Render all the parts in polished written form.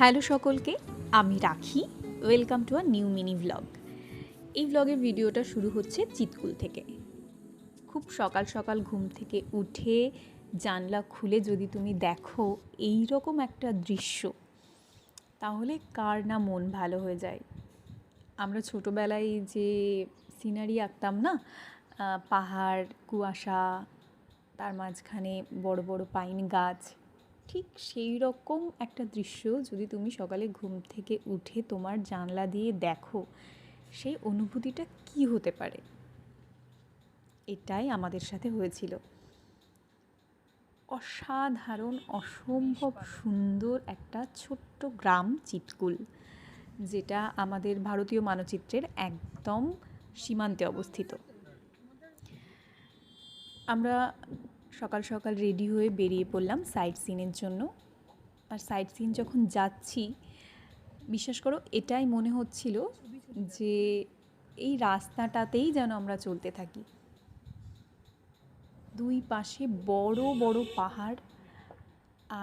Hello সকলকে, আমি রাখি। Welcome to a new mini vlog. এই ভ্লগের ভিডিওটা শুরু হচ্ছে চিৎকুল থেকে। খুব সকাল সকাল ঘুম থেকে উঠে জানলা খুলে যদি তুমি দেখো এই রকম একটা দৃশ্য, তাহলে কার না মন ভালো হয়ে যায়। আমরা ছোটোবেলায় যে সিনারি আঁকতাম না, পাহাড়, কুয়াশা, তার মাঝখানে বড় বড় পাইন গাছ, ঠিক সেই রকম একটা দৃশ্য যদি তুমি সকালে ঘুম থেকে উঠে তোমার জানলা দিয়ে দেখো, সেই অনুভূতিটা কি হতে পারে। এটাই আমাদের সাথে হয়েছিল। অসাধারণ, অসম্ভব সুন্দর একটা ছোট্ট গ্রাম চিৎকুল, যেটা আমাদের ভারতীয় মানচিত্রের একদম সীমান্তে অবস্থিত। আমরা সকাল সকাল রেডি হয়ে বেরিয়ে পড়লাম সাইট সিনের জন্য। আর সাইট সিন যখন যাচ্ছি, বিশ্বাস করো এটাই মনে হচ্ছিল যে এই রাস্তাটাতেই যেন আমরা চলতে থাকি। দুই পাশে বড় বড় পাহাড়,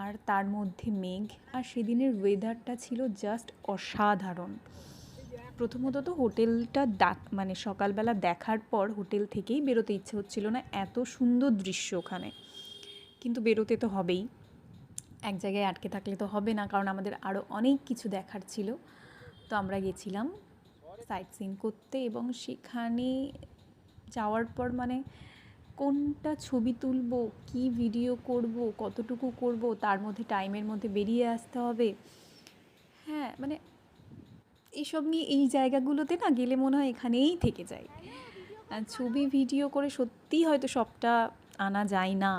আর তার মধ্যে মেঘ। আর সেদিনের ওয়েদারটা ছিল জাস্ট অসাধারণ। প্রথমত তো হোটেলটা মানে সকালবেলা দেখার পর হোটেল থেকেই বেরোতে ইচ্ছে হচ্ছিল না, এত সুন্দর দৃশ্য ওখানে। কিন্তু বেরোতে তো হবেই, এক জায়গায় আটকে থাকলে তো হবে না, কারণ আমাদের আরও অনেক কিছু দেখার ছিল। তো আমরা গেছিলাম সাইট সিন করতে, এবং সেখানে যাওয়ার পর মানে কোনটা ছবি তুলব, কি ভিডিও করব, কতটুকু করব, তার মধ্যে টাইমের মধ্যে বেরিয়ে আসতে হবে। হ্যাঁ, মানে এইসব নিয়ে এই জায়গাগুলোতে না গেলে মনে হয় এখানেই থেকে যায়। ছবি ভিডিও করে সত্যিই হয়তো সবটা আনা যায় না,